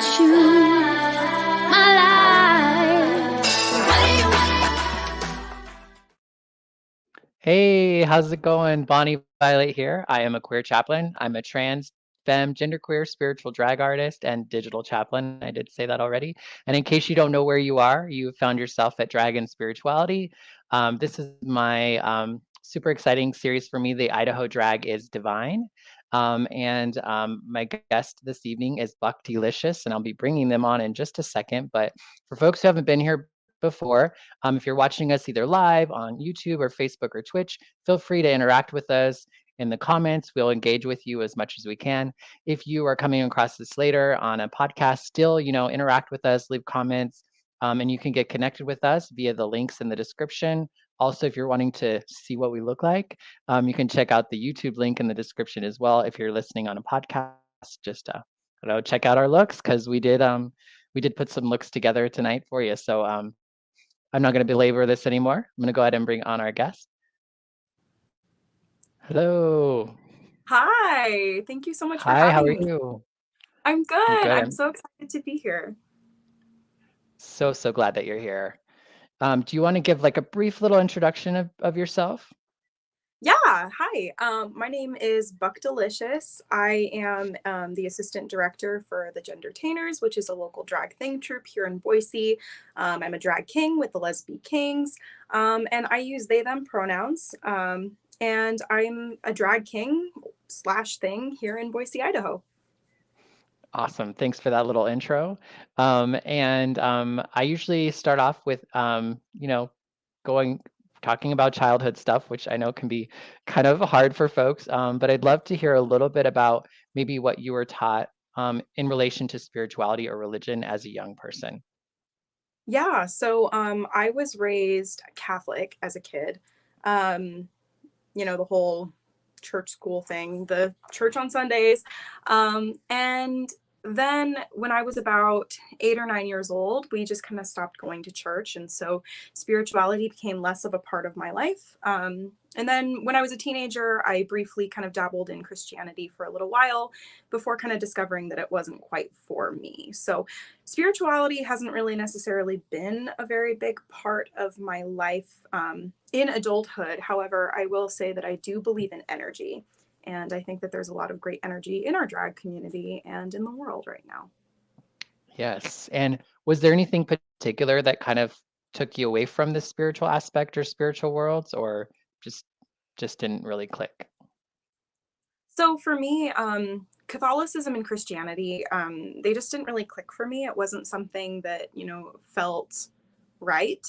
without you, my life. Hey, how's it going? Bonnie Violet here. I am a queer chaplain. I'm a trans, femme, genderqueer, spiritual drag artist, and digital chaplain. I did say that already. And in case you don't know where you are, you found yourself at Dragon Spirituality. This is my super exciting series for me, the Idaho Drag Is Divine. My guest this evening is Buck Delicious, and I'll be bringing them on in just a second. But for folks who haven't been here before, if you're watching us either live on YouTube or Facebook or Twitch, feel free to interact with us in the comments. We'll engage with you as much as we can. If you are coming across this later on a podcast, still, interact with us, leave comments, and you can get connected with us via the links in the description. Also, if you're wanting to see what we look like, you can check out the YouTube link in the description as well. If you're listening on a podcast, just check out our looks, because we did put some looks together tonight for you. So I'm not going to belabor this anymore. I'm going to go ahead and bring on our guest. Hello. Hi. Thank you so much for Hi, how are having me. you? I'm good. I'm good. I'm so excited to be here. So glad that you're here. Do you want to give like a brief little introduction of yourself? Yeah. Hi. My name is Buck Delicious. I am the assistant director for the Gendertainers, which is a local drag thing troupe here in Boise. I'm a drag king with the LezBe Kings, and I use they, them pronouns. And I'm a drag king / thing here in Boise, Idaho. Awesome. Thanks for that little intro. I usually start off with, talking about childhood stuff, which I know can be kind of hard for folks. But I'd love to hear a little bit about maybe what you were taught in relation to spirituality or religion as a young person. Yeah, so I was raised Catholic as a kid. The whole church school thing, the church on Sundays. And then when I was about 8 or 9 years old, we just kind of stopped going to church. And so spirituality became less of a part of my life. And then when I was a teenager, I briefly kind of dabbled in Christianity for a little while before kind of discovering that it wasn't quite for me. So spirituality hasn't really necessarily been a very big part of my life in adulthood. However, I will say that I do believe in energy. And I think that there's a lot of great energy in our drag community and in the world right now. Yes. And was there anything particular that kind of took you away from the spiritual aspect or spiritual worlds, or just didn't really click? So for me, Catholicism and Christianity, they just didn't really click for me. It wasn't something that, felt right.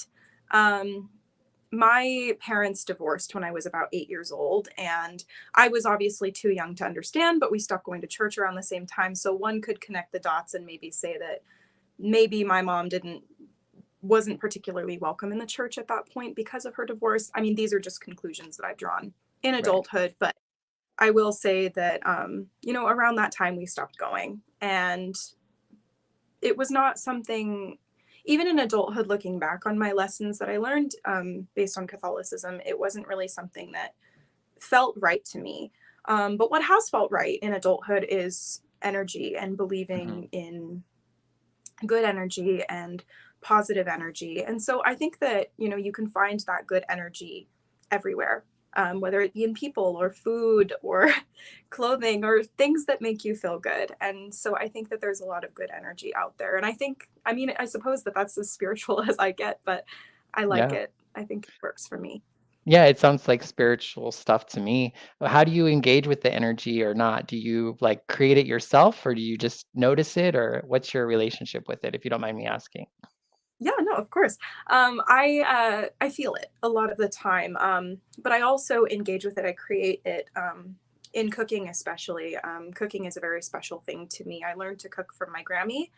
My parents divorced when I was about 8 years old, and I was obviously too young to understand, but we stopped going to church around the same time. So one could connect the dots and maybe say that maybe my mom wasn't particularly welcome in the church at that point because of her divorce. I mean, these are just conclusions that I've drawn in adulthood, right. But I will say that, around that time we stopped going, and it was not something, even in adulthood, looking back on my lessons that I learned based on Catholicism, it wasn't really something that felt right to me. But what has felt right in adulthood is energy and believing in good energy and positive energy. And so I think that, you can find that good energy everywhere. Whether it be in people or food or clothing or things that make you feel good. And so I think that there's a lot of good energy out there. And I suppose that that's as spiritual as I get, but I like it. I think it works for me. Yeah, it sounds like spiritual stuff to me. How do you engage with the energy or not? Do you like create it yourself, or do you just notice it, or what's your relationship with it, if you don't mind me asking? Yeah, no, of course. I feel it a lot of the time, but I also engage with it. I create it in cooking, especially. Cooking is a very special thing to me. I learned to cook from my Grammy,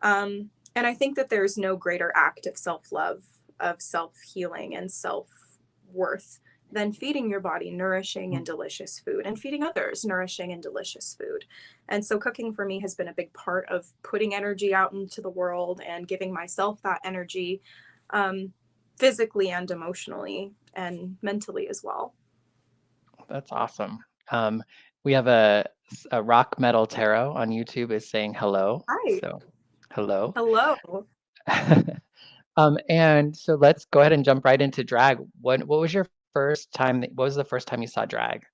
and I think that there's no greater act of self-love, of self-healing, and self-worth than feeding your body nourishing and delicious food, and feeding others nourishing and delicious food. And so cooking for me has been a big part of putting energy out into the world and giving myself that energy, physically and emotionally and mentally as well. That's awesome. We have a rock metal tarot on YouTube is saying hello. Hi. So Hello. Hello. And so let's go ahead and jump right into drag. What was your first time? What was the first time you saw drag?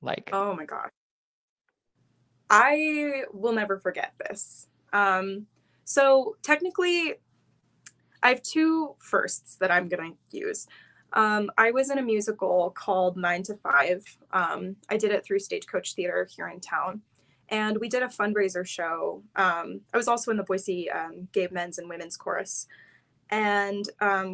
Like, Oh my gosh. I will never forget this. So technically, I have two firsts that I'm going to use. I was in a musical called 9 to 5. I did it through Stagecoach Theater here in town. And we did a fundraiser show. I was also in the Boise Gay Men's and Women's Chorus. And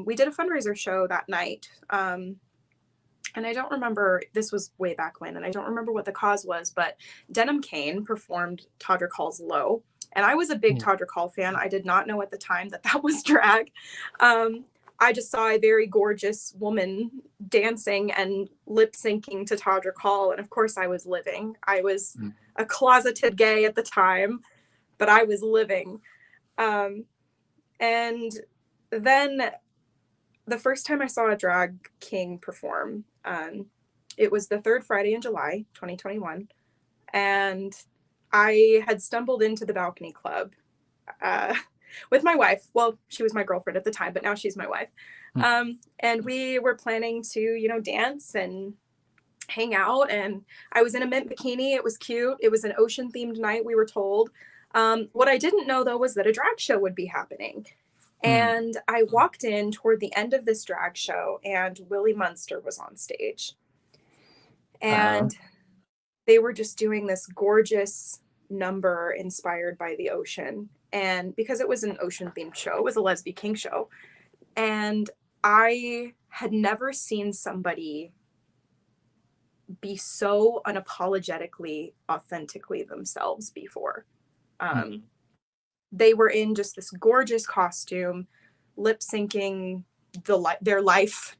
we did a fundraiser show that night. And I don't remember, this was way back when, and I don't remember what the cause was, but Denim Kane performed Todrick Hall's Low. And I was a big Todrick Hall fan. I did not know at the time that that was drag. I just saw a very gorgeous woman dancing and lip syncing to Todrick Hall. And of course, I was living. I was a closeted gay at the time, but I was living. And then the first time I saw a drag king perform, it was the third Friday in July, 2021. And I had stumbled into the balcony club with my wife. Well, she was my girlfriend at the time, but now she's my wife. And we were planning to, you know, dance and hang out. And I was in a mint bikini. It was cute. It was an ocean themed night, we were told. What I didn't know, though, was that a drag show would be happening. And I walked in toward the end of this drag show, and Willie Munster was on stage. And they were just doing this gorgeous number inspired by the ocean. And because it was an ocean themed show, it was a LezBe Kings show. And I had never seen somebody be so unapologetically, authentically themselves before. They were in just this gorgeous costume, lip syncing their life.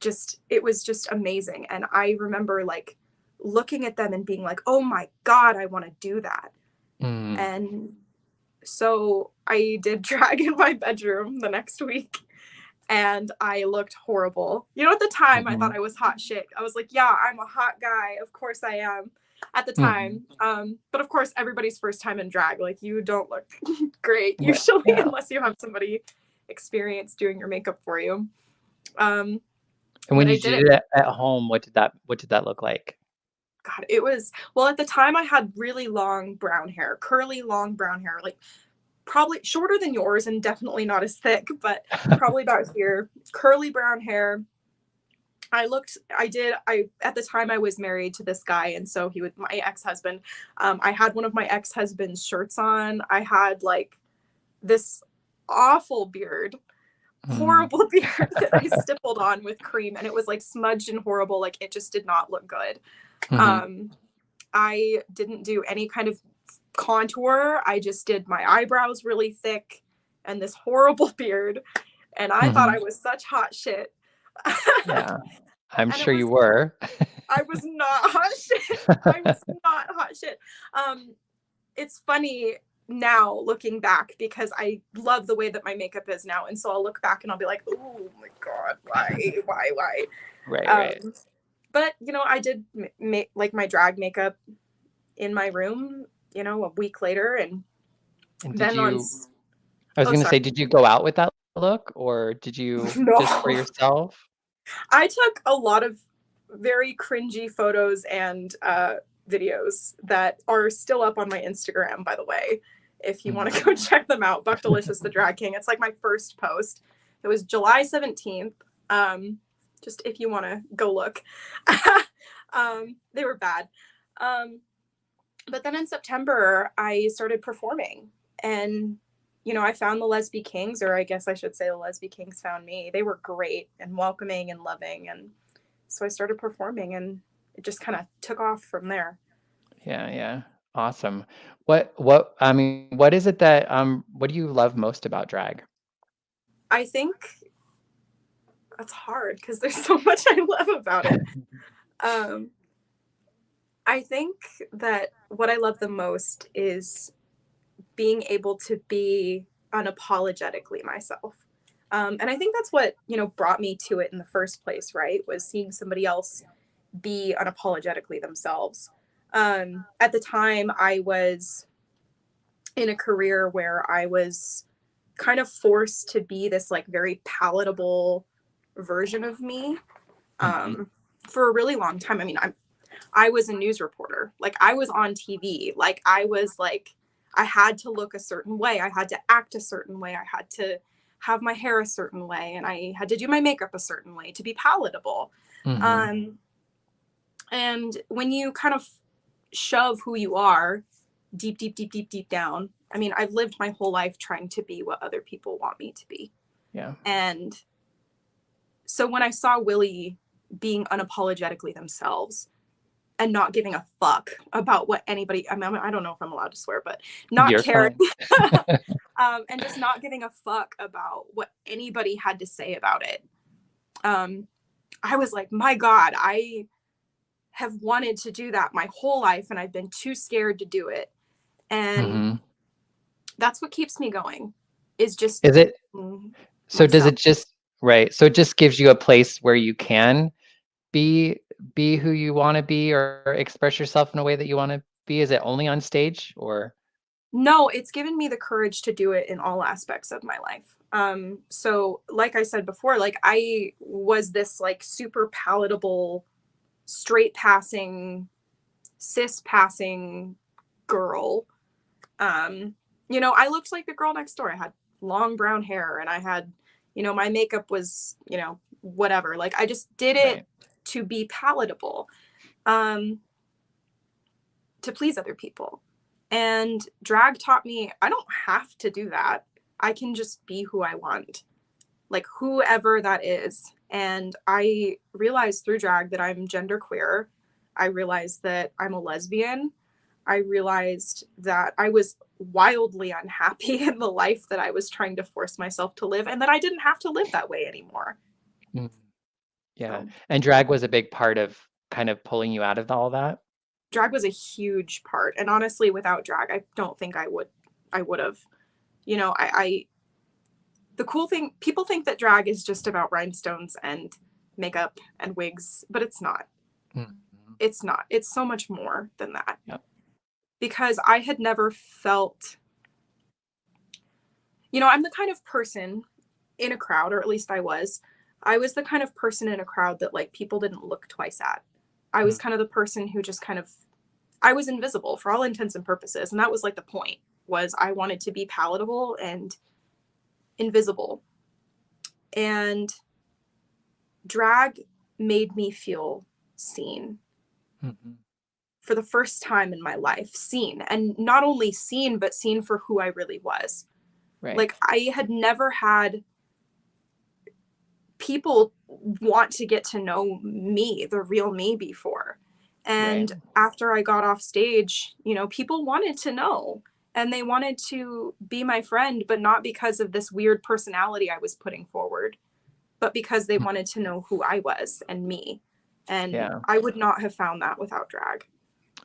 It was just amazing. And I remember like looking at them and being like, oh my God, I want to do that. And so I did drag in my bedroom the next week, and I looked horrible. You know, at the time I thought I was hot shit. I was like, yeah, I'm a hot guy. Of course I am. At the time. But of course, everybody's first time in drag, like, you don't look great usually, unless you have somebody experienced doing your makeup for you. And when you did it at home, what did that look like? God, it was, well, at the time I had really long brown hair, curly long brown hair, like probably shorter than yours and definitely not as thick, but probably about here, curly brown hair. At the time I was married to this guy, and so he was my ex-husband. I had one of my ex-husband's shirts on. I had like this awful beard, horrible beard that I stippled on with cream, and it was like smudged and horrible. Like, it just did not look good. I didn't do any kind of contour. I just did my eyebrows really thick and this horrible beard, and I thought I was such hot shit. Yeah, I'm sure you were. I was not hot shit. I was not hot shit. It's funny now looking back, because I love the way that my makeup is now, and so I'll look back and I'll be like, oh my God, why? Right. But you know, I did make like my drag makeup in my room, you know, a week later, and then I was going to say, did you go out with that look, or did you just for yourself? I took a lot of very cringy photos and videos that are still up on my Instagram, by the way, if you want to go check them out. Buck Delicious the Drag King. It's like my first post. It was July 17th. Just if you want to go look. They were bad. But then in September, I started performing, and you know, I found the LezBe Kings, or I guess I should say the LezBe Kings found me. They were great and welcoming and loving, and so I started performing, and it just kind of took off from there. Yeah. Awesome. What is it that what do you love most about drag? I think that's hard because there's so much I love about it. I think that what I love the most is being able to be unapologetically myself. And I think that's what, you know, brought me to it in the first place, right? Was seeing somebody else be unapologetically themselves. At the time, I was in a career where I was kind of forced to be this like very palatable version of me for a really long time. I mean, I was a news reporter. Like I was on TV. Like I was like, I had to look a certain way. I had to act a certain way. I had to have my hair a certain way. And I had to do my makeup a certain way to be palatable. And when you kind of shove who you are deep down, I mean, I've lived my whole life trying to be what other people want me to be. Yeah. And so when I saw Willie being unapologetically themselves and not giving a fuck about what anybody, I mean, I don't know if I'm allowed to swear, but not You're caring. fine. And just not giving a fuck about what anybody had to say about it. I was like, my God, I have wanted to do that my whole life and I've been too scared to do it. And that's what keeps me going is just. Is it? So myself. does it just, right. So it just gives you a place where you can be who you want to be or express yourself in a way that you want to be? Is it only on stage or? No, it's given me the courage to do it in all aspects of my life. So like I said before, like I was this like super palatable, straight passing, cis passing girl. You know, I looked like the girl next door. I had long brown hair and I had, you know, my makeup was, you know, whatever. Like I just did it to be palatable, to please other people. And drag taught me I don't have to do that. I can just be who I want, like whoever that is. And I realized through drag that I'm genderqueer. I realized that I'm a lesbian. I realized that I was wildly unhappy in the life that I was trying to force myself to live and that I didn't have to live that way anymore. Yeah. So. And drag was a big part of kind of pulling you out of all that. Drag was a huge part. And honestly, without drag, I don't think I would have, you know, the cool thing, people think that drag is just about rhinestones and makeup and wigs, but it's not. It's not. It's so much more than that. Yep. Because I had never felt, you know, I'm the kind of person in a crowd, or at least I was the kind of person in a crowd that like people didn't look twice at. I was kind of the person who just kind of, I was invisible for all intents and purposes. And that was like the point, was I wanted to be palatable and invisible. And drag made me feel seen. For the first time in my life, seen. And not only seen, but seen for who I really was. Right. Like I had never had people want to get to know me, the real me, before. And after I got off stage, you know, people wanted to know and they wanted to be my friend, but not because of this weird personality I was putting forward, but because they wanted to know who I was and me. And I would not have found that without drag.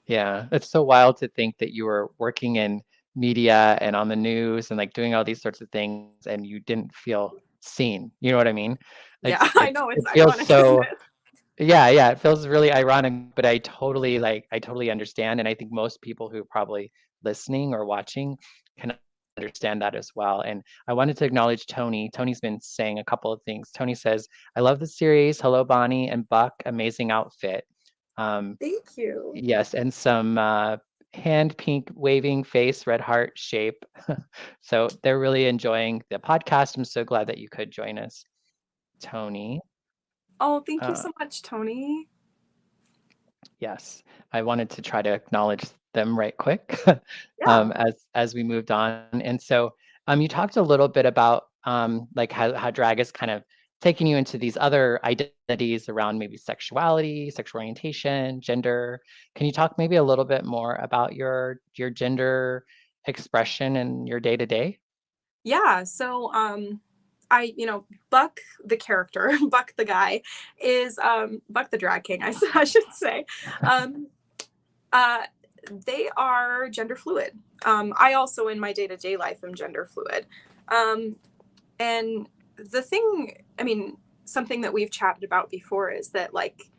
Yeah. It's so wild to think that you were working in media and on the news and like doing all these sorts of things and you didn't feel seen. You know what I mean? Yeah, I know. It's it feels ironic, so, isn't it? yeah, it feels really ironic, but I totally understand. And I think most people who are probably listening or watching can understand that as well. And I wanted to acknowledge Tony. Tony's been saying a couple of things. Tony says, I love the series. Hello, Bonnie and Buck. Amazing outfit. Thank you. Yes, and some hand pink waving face, red heart shape. So they're really enjoying the podcast. I'm so glad that you could join us, Tony. Oh, thank you so much, Tony. Yes, I wanted to try to acknowledge them right quick as we moved on. And so you talked a little bit about like how drag is kind of taking you into these other identities around maybe sexuality, sexual orientation, gender. Can you talk maybe a little bit more about your gender expression and your day to day? Yeah. So you know, Buck the character, Buck the guy, is Buck the drag king, I should say. They are gender fluid. I also in my day-to-day life am gender fluid. And the thing, I mean, something that we've chatted about before is that like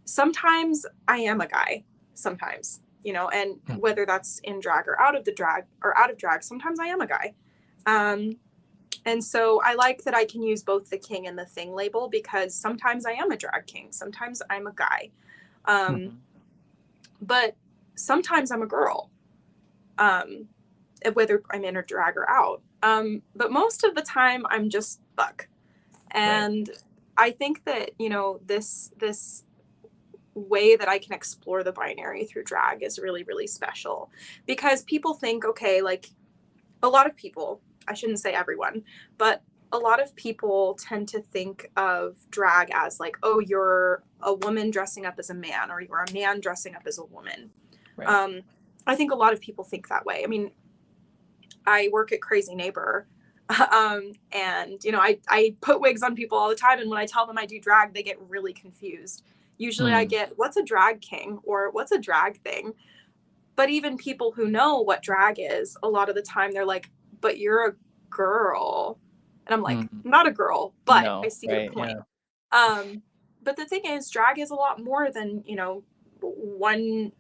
sometimes I am a guy, sometimes, you know, and whether that's in drag or out of drag, sometimes I am a guy. And so I like that I can use both the king and the thing label, because sometimes I am a drag king, sometimes I'm a guy, but sometimes I'm a girl, whether I'm in or drag or out. But most of the time I'm just Buck. And I think that, you know, this way that I can explore the binary through drag is really, really special, because people think, okay, like a lot of people, I shouldn't say everyone, but a lot of people tend to think of drag as like, oh, you're a woman dressing up as a man, or you're a man dressing up as a woman. I think a lot of people think that way. I mean, I work at Crazy Neighbor, and, you know, I put wigs on people all the time. And when I tell them I do drag, they get really confused. Usually I get, what's a drag king, or what's a drag thing? But even people who know what drag is, a lot of the time they're like, but you're a girl. And I'm like, I'm not a girl, but I see your point. But the thing is, drag is a lot more than, you know, one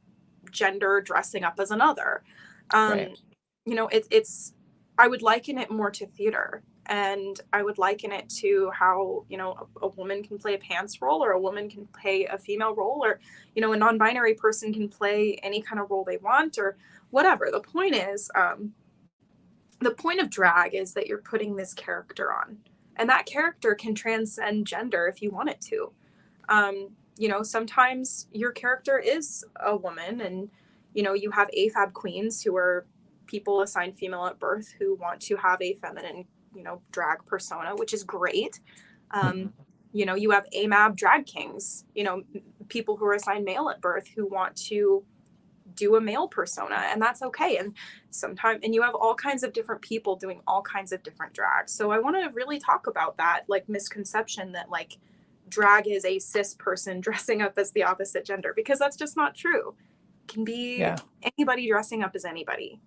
gender dressing up as another. You know, it's, I would liken it more to theater. And I would liken it to how, you know, a woman can play a pants role, or a woman can play a female role, or, you know, a non-binary person can play any kind of role they want, or whatever. The point is, the point of drag is that you're putting this character on, and that character can transcend gender if you want it to. You know, sometimes your character is a woman, and, you know, you have AFAB queens, who are people assigned female at birth, who want to have a feminine, you know, drag persona, which is great. You know, you have AMAB drag kings, you know, people who are assigned male at birth, who want to do a male persona, and that's okay. And sometimes, and you have all kinds of different people doing all kinds of different drags. So I want to really talk about that, like, misconception that, like, drag is a cis person dressing up as the opposite gender, because that's just not true. It can be anybody dressing up as anybody.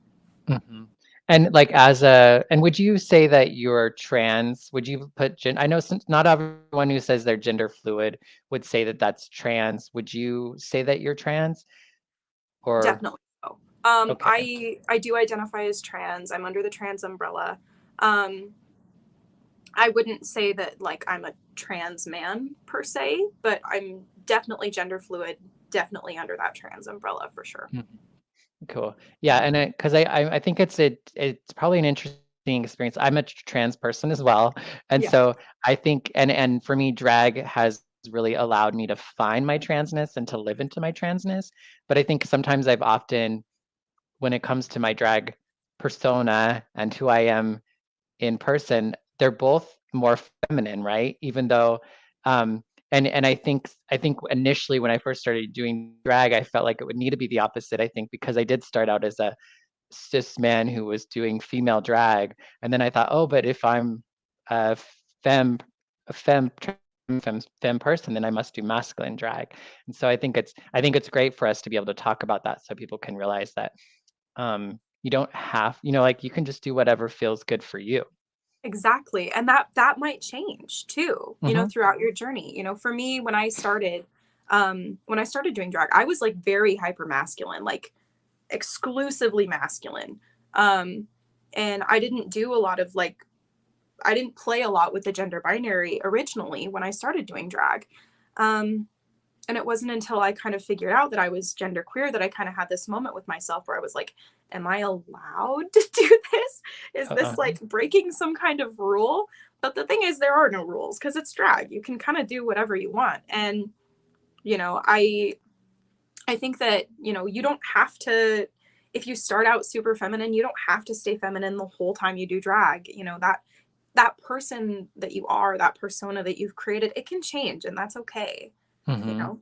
And like, and would you say that you're trans? Would you put I know not everyone who says they're gender fluid would say that that's trans. Would you say that you're trans? Or definitely so. I do identify as trans. I'm under the trans umbrella. I wouldn't say that, like, I'm a trans man per se, but I'm definitely gender fluid, definitely under that trans umbrella for sure. Cool. Yeah, and because I think it's probably an interesting experience. I'm a trans person as well, and so I think, and for me, drag has really allowed me to find my transness and to live into my transness. But I think sometimes I've often, when it comes to my drag persona and who I am in person, they're both more feminine, right? Even though, and I think initially when I first started doing drag, I felt like it would need to be the opposite. I think because I did start out as a cis man who was doing female drag, and then I thought, oh, but if I'm a femme person, then I must do masculine drag. And so I think it's great for us to be able to talk about that, so people can realize that you don't have, you know, like, you can just do whatever feels good for you. Exactly. And that might change too, you know, throughout your journey. You know, for me, when I started doing drag, I was like very hyper masculine, like exclusively masculine. And I didn't do a lot of, like, I didn't play a lot with the gender binary originally when I started doing drag. And it wasn't until I kind of figured out that I was genderqueer that I kind of had this moment with myself where I was like, am I allowed to do this? Is this like breaking some kind of rule? But the thing is, there are no rules, because it's drag. You can kind of do whatever you want. And, you know, I think that, you know, you don't have to, if you start out super feminine, you don't have to stay feminine the whole time you do drag. You know, that person that you are, that persona that you've created, it can change, and that's okay. You know?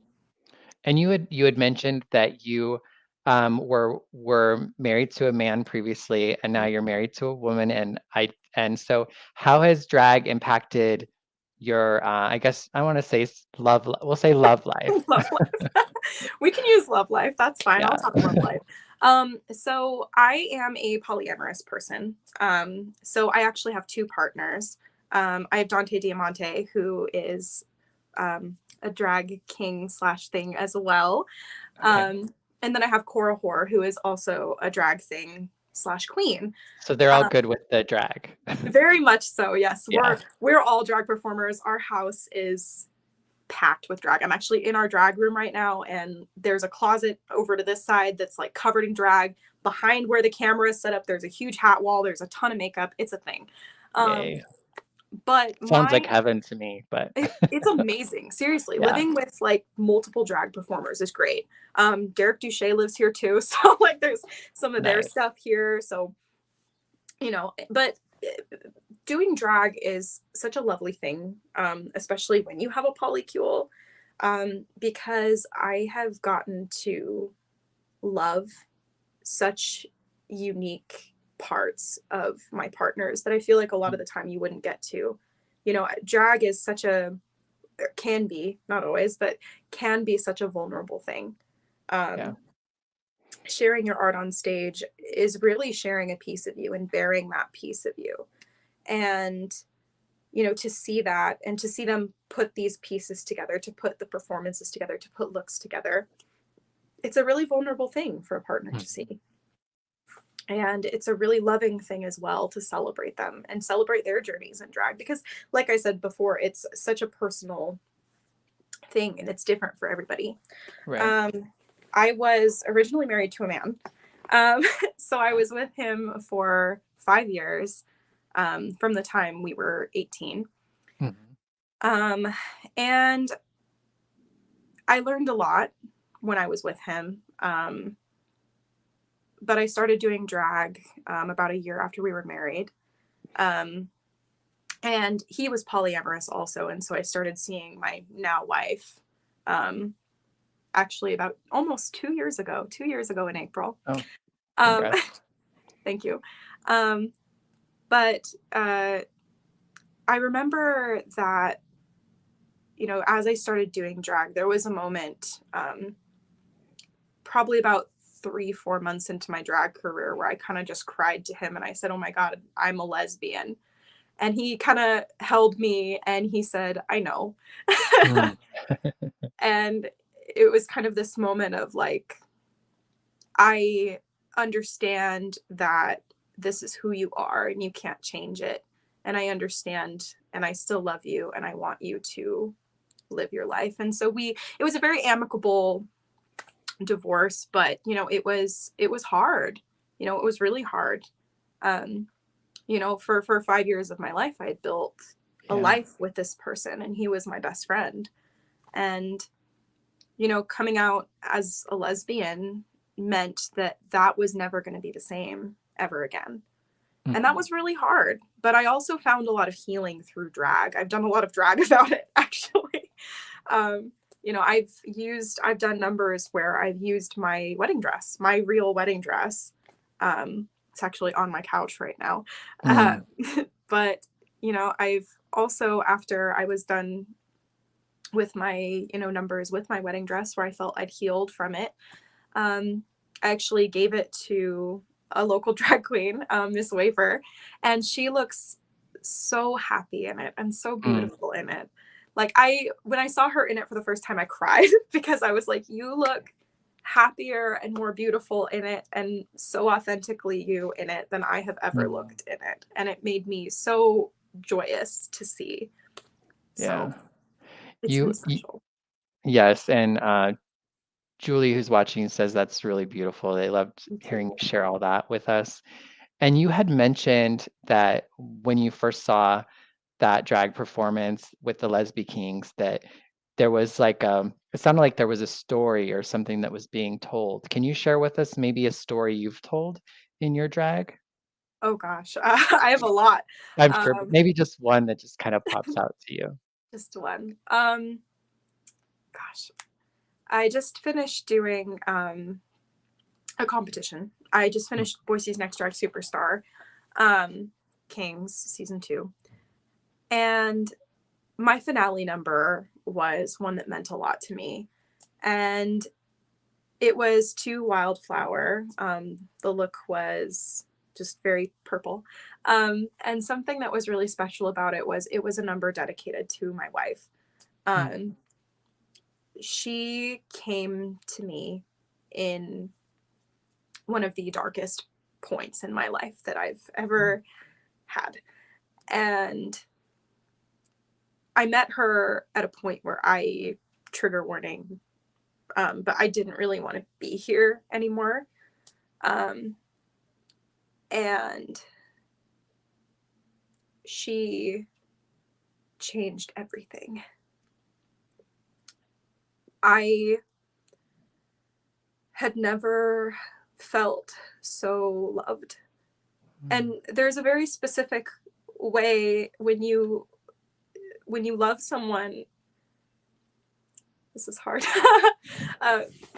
And you had mentioned that you were married to a man previously, and now you're married to a woman. And so how has drag impacted your I guess I want to say we'll say love life. Love life. We can use love life. That's fine. I'll talk love life. So I am a polyamorous person. So I actually have two partners. I have Dante Diamante, who is a drag king / thing as well. And then I have Cora Hoare, who is also a drag thing queen. So they're all good with the drag. Very much so, yes. Yeah. We're all drag performers. Our house is packed with drag. I'm actually in our drag room right now, and there's a closet over to this side that's like covered in drag. Behind where the camera is set up, there's a huge hat wall. There's a ton of makeup. It's a thing. Yay. But Sounds like heaven to me, but it's amazing. Seriously, Yeah. living with like multiple drag performers is great. Derek Duche lives here too, so like there's some of their Nice. stuff here. So, you know, but doing drag is such a lovely thing, especially when you have a polycule, because I have gotten to love such unique parts of my partners that I feel like a lot of the time you wouldn't get to. You know, drag is such a, can be, not always, but can be such a vulnerable thing. Sharing your art on stage is really sharing a piece of you and bearing that piece of you. And, you know, to see that and to see them put these pieces together, to put the performances together, to put looks together, it's a really vulnerable thing for a partner to see. And it's a really loving thing as well to celebrate them and celebrate their journeys in drag, because like I said before, it's such a personal thing and it's different for everybody. Right. I was originally married to a man. So I was with him for 5 years, from the time we were 18. And I learned a lot when I was with him. But I started doing drag about a year after we were married. And he was polyamorous also. And so I started seeing my now wife actually about almost 2 years ago in April. Oh, congrats. Thank you. But I remember that, you know, as I started doing drag, there was a moment probably about 3-4 months into my drag career where I kind of just cried to him and I said, oh my God, I'm a lesbian. And he kind of held me and he said, I know. And it was kind of this moment of like, I understand that this is who you are and you can't change it. And I understand and I still love you and I want you to live your life. And so it was a very amicable divorce, but you know, it was hard. You know, it was really hard. You know, for 5 years of my life, I had built a life with this person and he was my best friend. And, you know, coming out as a lesbian meant that was never going to be the same ever again. And that was really hard. But I also found a lot of healing through drag. I've done a lot of drag about it, actually. You know, I've done numbers where I've used my wedding dress, my real wedding dress. It's actually on my couch right now. But, you know, I've also, after I was done with my, you know, numbers with my wedding dress where I felt I'd healed from it, I actually gave it to a local drag queen, Miss Wafer, and she looks so happy in it and so beautiful in it. Like when I saw her in it for the first time, I cried because I was like, you look happier and more beautiful in it and so authentically you in it than I have ever looked in it. And it made me so joyous to see. Yeah. So it's been special. Yes. And Julie, who's watching, says that's really beautiful. They loved hearing you share all that with us. And you had mentioned that when you first saw that drag performance with the LezBe Kings, that there was like it sounded like there was a story or something that was being told. Can you share with us maybe a story you've told in your drag? Oh gosh, I have a lot. I'm sure, but maybe just one that just kind of pops out to you. Just one. Gosh, I just finished doing a competition. I just finished Boise's Next Drag Superstar, Kings season 2. And my finale number was one that meant a lot to me. And it was to Wildflower. The look was just very purple. And something that was really special about it was a number dedicated to my wife. She came to me in one of the darkest points in my life that I've ever had. And I met her at a point where trigger warning, but I didn't really want to be here anymore. And she changed everything. I had never felt so loved. And there's a very specific way when you love someone. This is hard.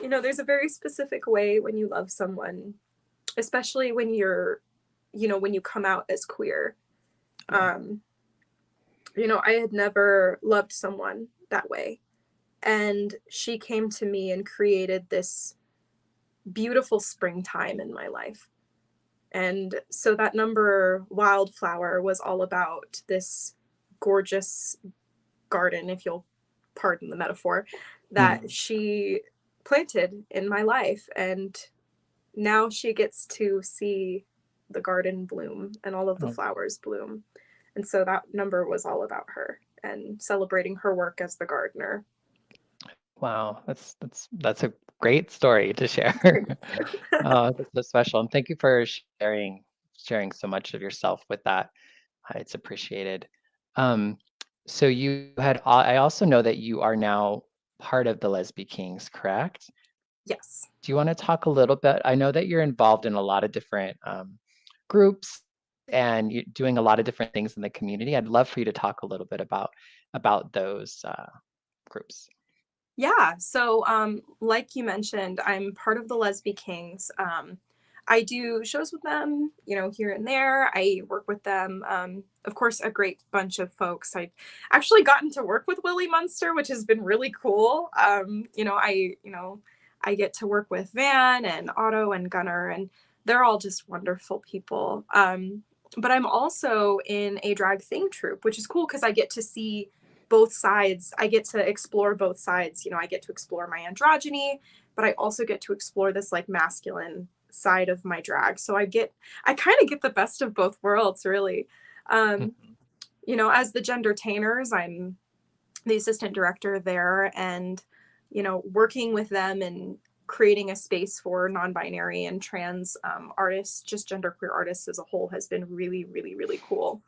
There's a very specific way when you love someone, especially when when you come out as queer. I had never loved someone that way. And she came to me and created this beautiful springtime in my life. And so that number, Wildflower, was all about this gorgeous garden, if you'll pardon the metaphor, that she planted in my life. And now she gets to see the garden bloom and all of the flowers bloom. And so that number was all about her and celebrating her work as the gardener. Wow, that's a great story to share. Oh, that's so special. And thank you for sharing so much of yourself with that. It's appreciated. So I also know that you are now part of the LezBe Kings, correct? Yes. Do you want to talk a little bit? I know that you're involved in a lot of different groups and you're doing a lot of different things in the community. I'd love for you to talk a little bit about those groups. Yeah. So, like you mentioned, I'm part of the LezBe Kings. I do shows with them, here and there. I work with them. Of course, a great bunch of folks. I've actually gotten to work with Willie Munster, which has been really cool. I get to work with Van and Otto and Gunnar, and they're all just wonderful people. But I'm also in a drag thing troupe, which is cool because I get to see both sides. I get to explore both sides. I get to explore my androgyny, but I also get to explore this like masculine side of my drag. So I kind of get the best of both worlds, really. As the Gendertainers, I'm the assistant director there, and working with them and creating a space for non-binary and trans artists, just genderqueer artists as a whole, has been really, really, really cool.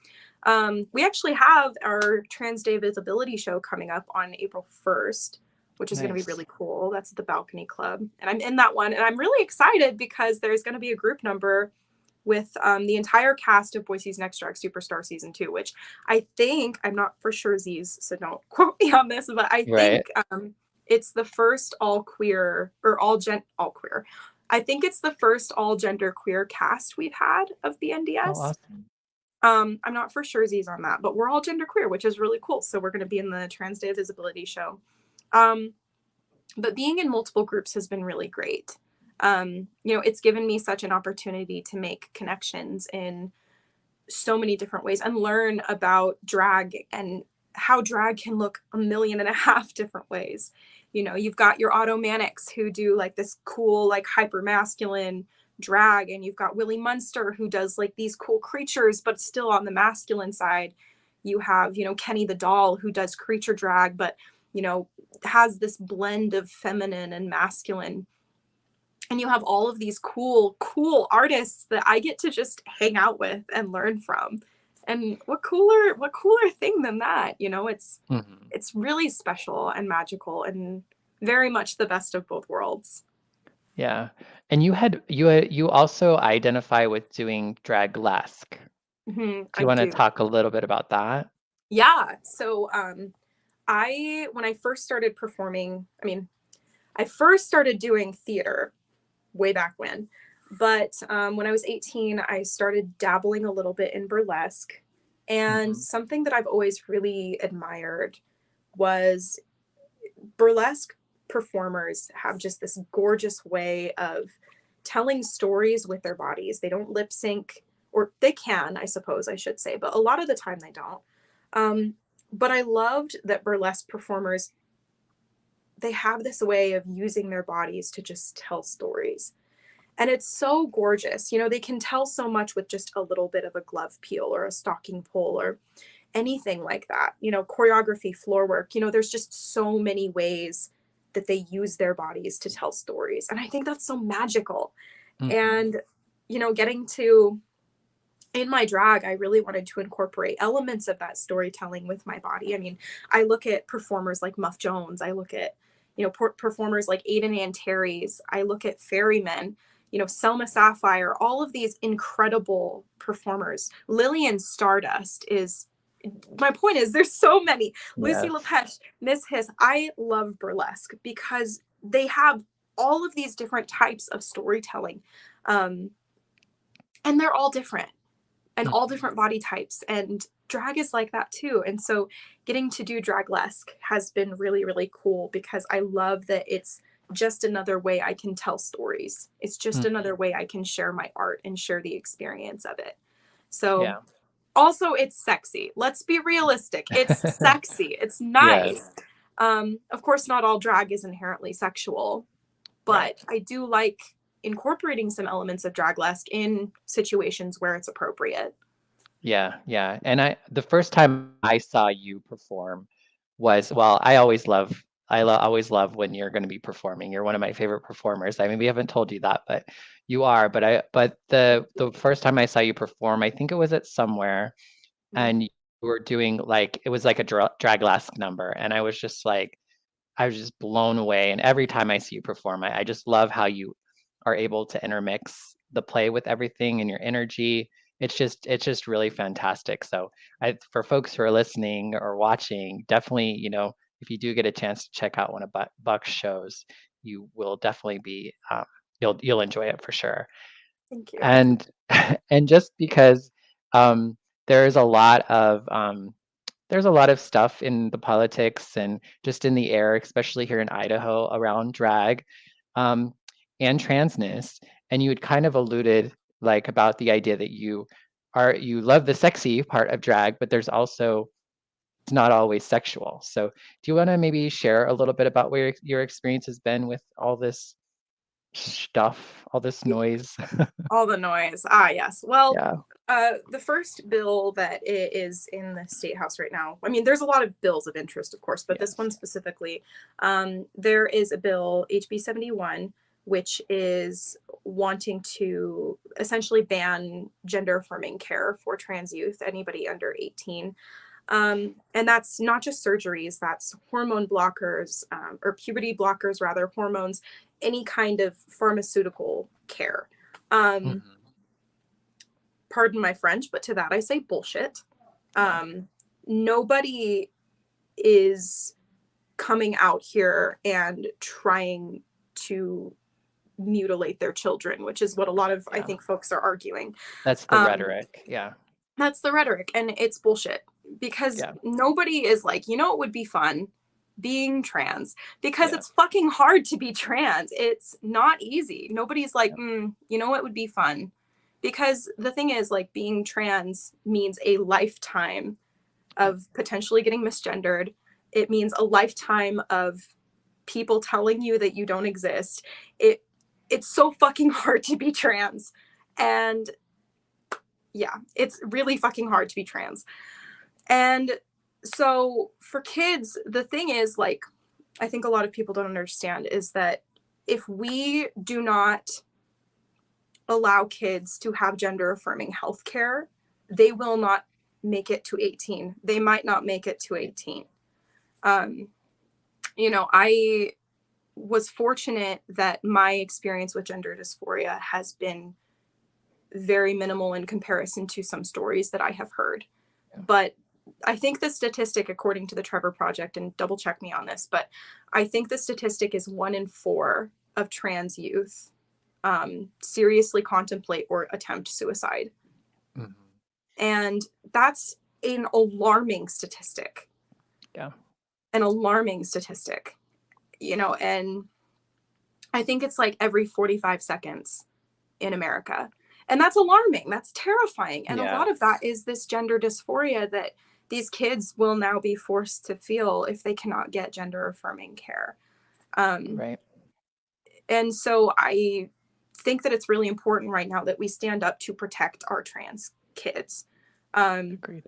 We actually have our Trans Day Visibility show coming up on April 1st, which is going to be really cool. That's at the Balcony Club. And I'm in that one. And I'm really excited because there's going to be a group number with the entire cast of Boise's Next Drag Superstar Season 2, which I think, I'm not for sure, Z's, so don't quote me on this, but I think it's the first all queer. I think it's the first all gender queer cast we've had of the NDS. Oh, awesome. I'm not for sure Z's on that, but we're all genderqueer, which is really cool. So we're going to be in the Trans Day Visibility show. But being in multiple groups has been really great. It's given me such an opportunity to make connections in so many different ways and learn about drag and how drag can look 1.5 million different ways. You've got your automanics who do like this cool, like hyper masculine drag, and you've got Willie Munster who does like these cool creatures, but still on the masculine side. You have, Kenny the Doll who does creature drag, but, has this blend of feminine and masculine. And you have all of these cool artists that I get to just hang out with and learn from. And what cooler thing than that? It's really special and magical and very much the best of both worlds. Yeah. And you also identify with doing Draglesque. Do you want to talk a little bit about that? Yeah. So when I first started performing, I first started doing theater way back when. But when I was 18, I started dabbling a little bit in burlesque. And something that I've always really admired was burlesque performers have just this gorgeous way of telling stories with their bodies. They don't lip sync, or they can, I suppose I should say, but a lot of the time they don't. But I loved that burlesque performers, they have this way of using their bodies to just tell stories. And it's so gorgeous. You know, they can tell so much with just a little bit of a glove peel or a stocking pull or anything like that. You know, choreography, floor work, you know, there's just so many ways that they use their bodies to tell stories. And I think that's so magical. Mhm. And, you know, getting to, in my drag, I really wanted to incorporate elements of that storytelling with my body. I mean, I look at performers like Muff Jones. I look at, you know, performers like Aiden and Terry's. I look at Ferryman, you know, Selma Sapphire, all of these incredible performers. Lillian Stardust is, my point is there's so many. Lucy Yes. Lepeche, Miss Hiss. I love burlesque because they have all of these different types of storytelling. And they're all different and all different body types. And drag is like that too. And so getting to do Draglesque has been really, really cool because I love that it's just another way I can tell stories. It's just another way I can share my art and share the experience of it. So Yeah. also it's sexy. Let's be realistic. It's sexy. It's nice. Yes. Of course, not all drag is inherently sexual, but Right. I do like incorporating some elements of Draglesque in situations where it's appropriate. Yeah, yeah. And the first time I saw you perform was, well, always love when you're going to be performing. You're one of my favorite performers. I mean, we haven't told you that, but you are. But the first time I saw you perform, I think it was at somewhere, and you were doing like it was like a Draglesque number, and I was just like, I was just blown away. And every time I see you perform, I just love how you are able to intermix the play with everything and your energy. It's just really fantastic. So for folks who are listening or watching, definitely, you know, if you do get a chance to check out one of Buck's shows, you will definitely be you'll enjoy it for sure. Thank you. And and just because um, there's a lot of there's a lot of stuff in the politics and just in the air, especially here in Idaho, around drag um, and transness. And you had kind of alluded like about the idea that you love the sexy part of drag, but there's also it's not always sexual. So do you want to maybe share a little bit about where your experience has been with all this stuff, all this noise? All the noise. Ah, yes. Well, Yeah. the first bill that is in the state house right now, I mean, there's a lot of bills of interest, of course, but this Yes. one specifically, there is a bill, HB 71, which is wanting to essentially ban gender affirming care for trans youth, anybody under 18. And that's not just surgeries, that's hormone blockers, or puberty blockers, rather, hormones, any kind of pharmaceutical care. Mhm. Pardon my French, but to that I say bullshit. Nobody is coming out here and trying to mutilate their children, which is what a lot of, I Yeah. think, folks are arguing. That's the rhetoric. Yeah. That's the rhetoric, and it's bullshit because Yeah. nobody is like, you know, it would be fun being trans because Yeah. it's fucking hard to be trans. It's not easy. Nobody's like, you know, it would be fun because the thing is, like, being trans means a lifetime of potentially getting misgendered. It means a lifetime of people telling you that you don't exist. It's so fucking hard to be trans. And yeah, it's really fucking hard to be trans. And so for kids, the thing is, like, I think a lot of people don't understand is that if we do not allow kids to have gender affirming healthcare, they will not make it to 18. They might not make it to 18. You know, I was fortunate that my experience with gender dysphoria has been very minimal in comparison to some stories that I have heard. But I think the statistic, according to the Trevor Project, and double check me on this, but I think the statistic is 1 in 4 of trans youth seriously contemplate or attempt suicide. Mhm. And that's an alarming statistic. Yeah. An alarming statistic, you know, and I think it's like every 45 seconds in America. And that's alarming. That's terrifying. And Yeah. a lot of that is this gender dysphoria that these kids will now be forced to feel if they cannot get gender affirming care. Right. And so I think that it's really important right now that we stand up to protect our trans kids. Agreed.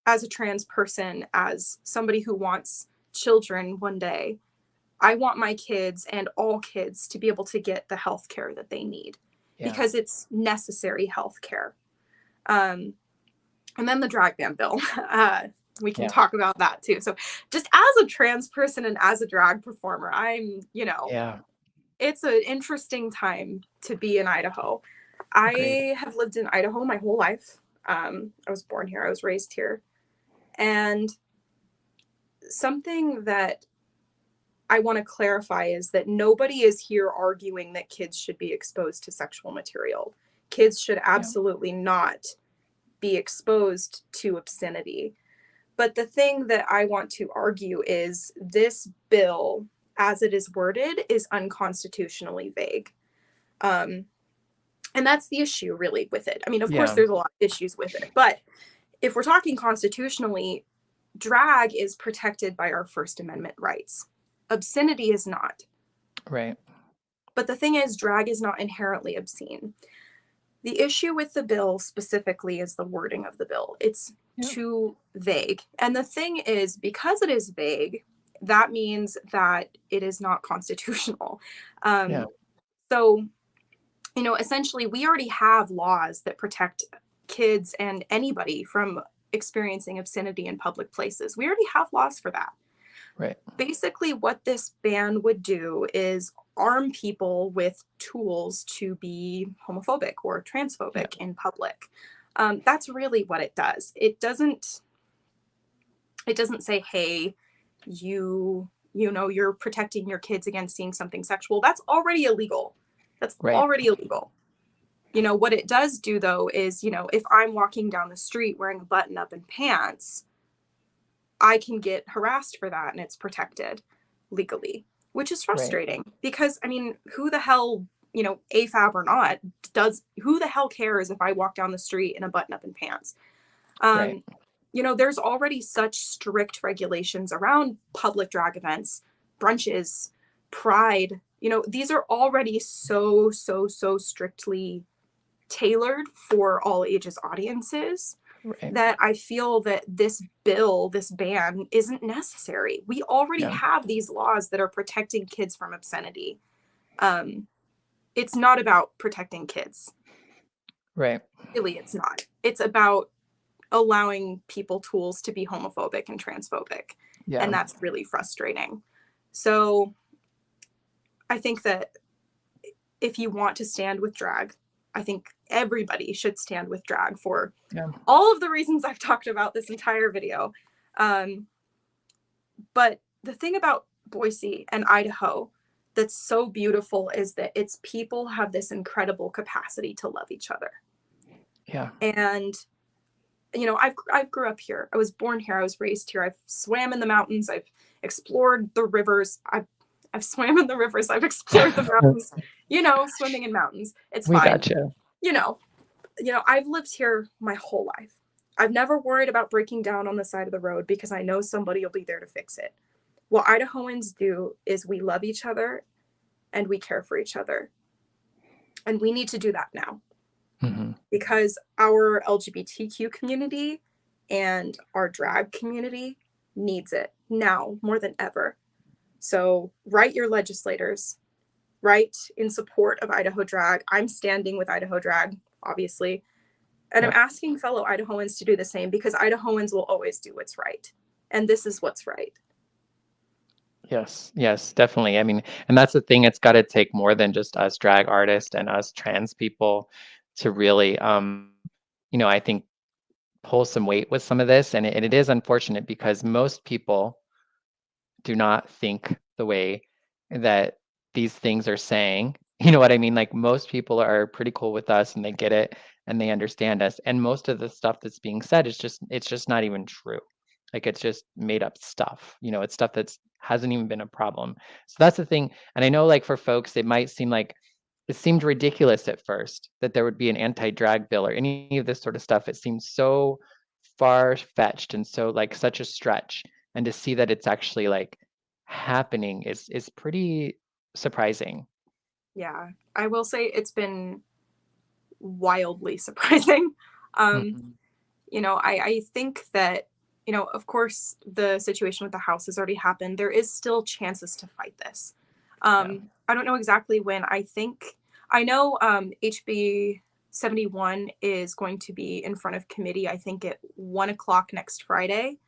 As a trans person, as somebody who wants children one day, I want my kids and all kids to be able to get the health care that they need, because it's necessary health care. And then the drag ban bill. We can talk about that too. So just as a trans person and as a drag performer, I'm, it's an interesting time to be in Idaho. I have lived in Idaho my whole life. I was born here. I was raised here. And something that I want to clarify is that nobody is here arguing that kids should be exposed to sexual material. Kids should absolutely not be exposed to obscenity. But the thing that I want to argue is this bill, as it is worded, is unconstitutionally vague. And that's the issue really with it. I mean, of course, there's a lot of issues with it. But if we're talking constitutionally, drag is protected by our First Amendment rights. Obscenity is not. Right. But the thing is, drag is not inherently obscene. The issue with the bill specifically is the wording of the bill. It's too vague. And the thing is, because it is vague, that means that it is not constitutional. So, essentially, we already have laws that protect kids and anybody from experiencing obscenity in public places. We already have laws for that. Right. Basically, what this ban would do is arm people with tools to be homophobic or transphobic in public. That's really what it does. It doesn't say, hey, you're protecting your kids against seeing something sexual. That's already illegal. That's already illegal. What it does do, though, is, if I'm walking down the street wearing a button up and pants, I can get harassed for that, and it's protected legally, which is frustrating because, I mean, who the hell, AFAB or not, who the hell cares if I walk down the street in a button up and pants? There's already such strict regulations around public drag events, brunches, pride. These are already so strictly tailored for all ages audiences that I feel that this bill, this ban, isn't necessary. We already have these laws that are protecting kids from obscenity. It's not about protecting kids. Right. Really, it's not. It's about allowing people tools to be homophobic and transphobic. And that's really frustrating. So I think that if you want to stand with drag, I think everybody should stand with drag for all of the reasons I've talked about this entire video. But the thing about Boise and Idaho that's so beautiful is that its people have this incredible capacity to love each other. Yeah. And, I grew up here. I was born here. I was raised here. I've swam in the mountains. I've explored the rivers. I've swam in the rivers. I've explored the mountains, swimming in mountains. It's fine. We gotcha. I've lived here my whole life. I've never worried about breaking down on the side of the road because I know somebody will be there to fix it. What Idahoans do is we love each other and we care for each other. And we need to do that now. Because our LGBTQ community and our drag community needs it now more than ever. So write your legislators, write in support of Idaho Drag. I'm standing with Idaho Drag, obviously. And I'm asking fellow Idahoans to do the same because Idahoans will always do what's right. And this is what's right. Yes, definitely. I mean, and that's the thing. It's got to take more than just us drag artists and us trans people to really, I think, pull some weight with some of this. And it is unfortunate because most people do not think the way that these things are saying. You know what I mean? Like most people are pretty cool with us and they get it and they understand us. And most of the stuff that's being said is it's just not even true. Like it's just made up stuff. It's stuff that's hasn't even been a problem. So that's the thing. And I know like for folks, it might seem like it seemed ridiculous at first that there would be an anti-drag bill or any of this sort of stuff. It seems so far-fetched and so like such a stretch. And to see that it's actually like happening is pretty surprising. Yeah, I will say it's been wildly surprising. Mhm. You know, I think that, you know, of course, the situation with the house has already happened. There is still chances to fight this. Yeah. I don't know exactly when. I know HB 71 is going to be in front of committee, I think at 1 o'clock next Friday.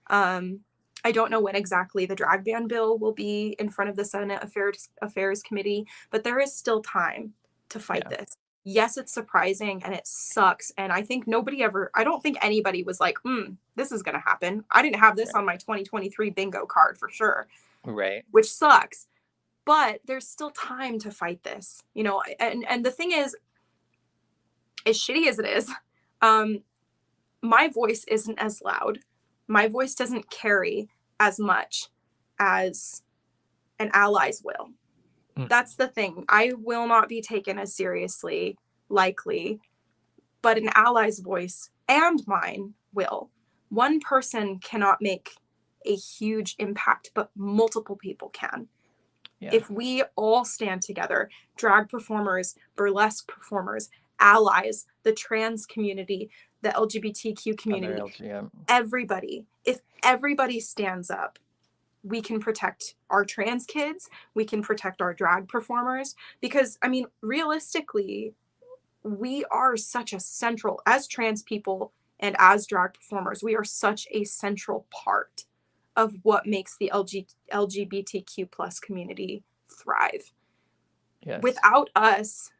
Um, I don't know when exactly the drag ban bill will be in front of the Senate Affairs Committee, but there is still time to fight Yeah. this. Yes, it's surprising and it sucks. And I don't think anybody was like, this is going to happen. I didn't have this Right. on my 2023 bingo card for sure, Right. which sucks. But there's still time to fight this, you know. And the thing is, as shitty as it is, um, my voice isn't as loud. My voice doesn't carry as much as an ally's will. Mm. That's the thing. I will not be taken as seriously, likely, but an ally's voice and mine will. One person cannot make a huge impact, but multiple people can. Yeah. If we all stand together, drag performers, burlesque performers, allies, the trans community, the LGBTQ Other community, LGM. everybody, if everybody stands up, we can protect our trans kids, we can protect our drag performers. Because, I mean, realistically, we are such a central, as trans people and as drag performers, we are such a central part of what makes the LGBTQ plus community thrive. Yes. Without us,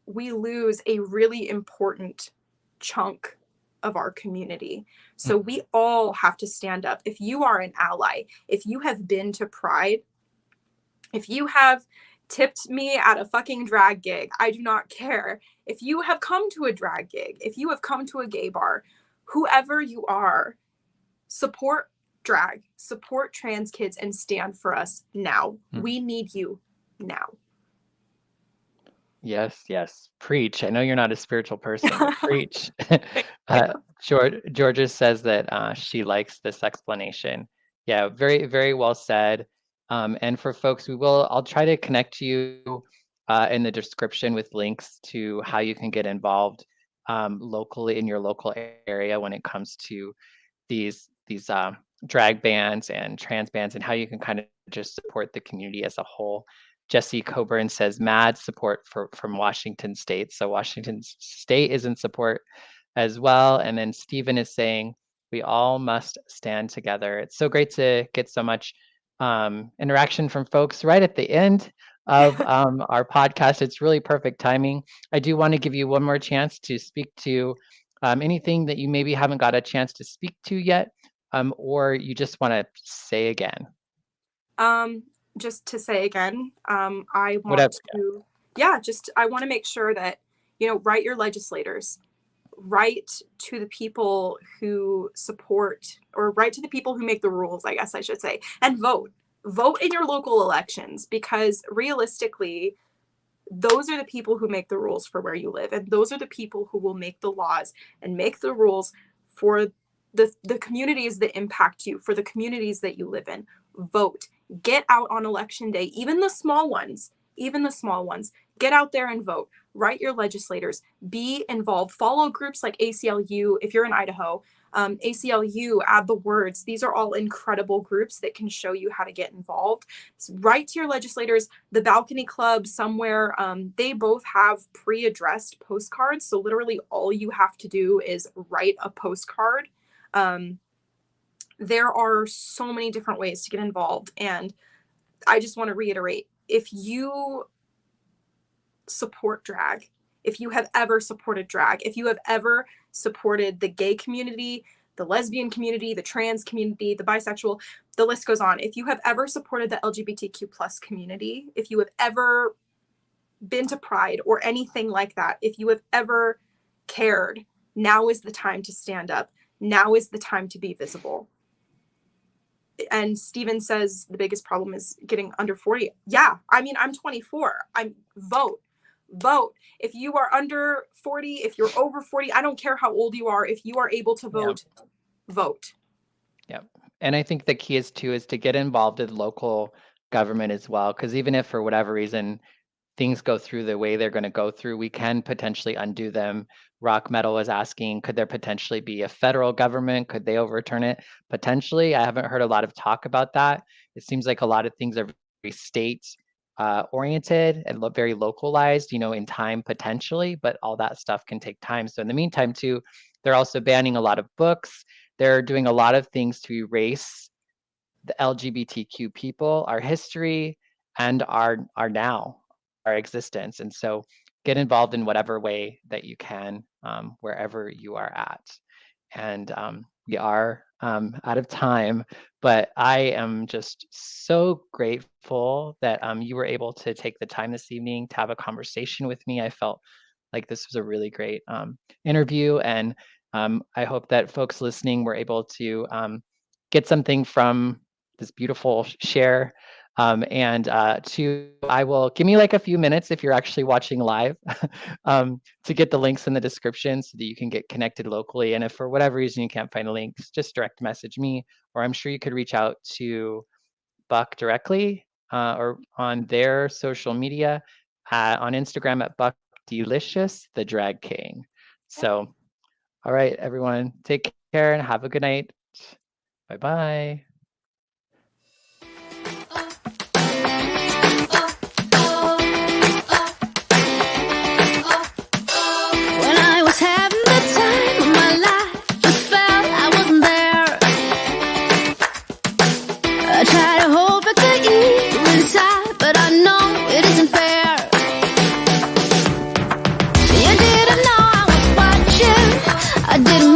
we lose a really important chunk of our community. So we all have to stand up. If you are an ally, if you have been to Pride, if you have tipped me at a fucking drag gig, I do not care. If you have come to a drag gig, if you have come to a gay bar, whoever you are, support drag, support trans kids, and stand for us now. We need you now. Yes, yes. Preach. I know you're not a spiritual person, but preach. Yeah. Georgia says that she likes this explanation. Yeah, very, very well said. And for folks, I'll try to connect you in the description with links to how you can get involved locally in your local area when it comes to these drag bands and trans bands and how you can kind of just support the community as a whole. Jesse Coburn says mad support from Washington State. So Washington State is in support as well. And then Stephen is saying we all must stand together. It's so great to get so much interaction from folks right at the end of our podcast. It's really perfect timing. I do want to give you one more chance to speak to anything that you maybe haven't got a chance to speak to yet, or you just want to say again. Just to say again, I Whatever. want to, I want to make sure that, you know, write your legislators, write to the people who support, or write to the people who make the rules, I guess I should say, and vote. Vote in your local elections, because realistically, those are the people who make the rules for where you live, and those are the people who will make the laws and make the rules for the communities that impact you, for the communities that you live in. Vote. Get out on election day, even the small ones, get out there and vote. Write your legislators, be involved, follow groups like ACLU. If you're in Idaho, ACLU, Add the Words. These are all incredible groups that can show you how to get involved. So write to your legislators. The Balcony Club somewhere, they both have pre-addressed postcards. So literally all you have to do is write a postcard. There are so many different ways to get involved. And I just want to reiterate, if you support drag, if you have ever supported drag, if you have ever supported the gay community, the lesbian community, the trans community, the bisexual, the list goes on. If you have ever supported the LGBTQ plus community, if you have ever been to Pride or anything like that, if you have ever cared, now is the time to stand up. Now is the time to be visible. And Steven says the biggest problem is getting under 40. Yeah, I mean, I'm 24. Vote. If you are under 40, if you're over 40, I don't care how old you are. If you are able to vote, vote. Yep. And I think the key is to get involved in local government as well, because even if for whatever reason things go through the way they're going to go through, we can potentially undo them. Rock Metal was asking, could there potentially be a federal government? Could they overturn it? Potentially. I haven't heard a lot of talk about that. It seems like a lot of things are very state oriented and very localized, you know, in time potentially, but all that stuff can take time. So in the meantime, too, they're also banning a lot of books. They're doing a lot of things to erase the LGBTQ people, our history, and our now, our existence. And so get involved in whatever way that you can, wherever you are at. And we are out of time, but I am just so grateful that you were able to take the time this evening to have a conversation with me. I felt like this was a really great interview, and I hope that folks listening were able to get something from this beautiful share. I will give me like a few minutes if you're actually watching live to get the links in the description so that you can get connected locally. And if for whatever reason you can't find the links, just direct message me, or I'm sure you could reach out to Buck directly or on their social media on Instagram at Buck Delicious, the Drag King. So, all right, everyone, take care and have a good night. Bye-bye. When I was having the time of my life, just felt I wasn't there. I try to hold back the evil inside, but I know it isn't fair. You didn't know I was watching. I didn't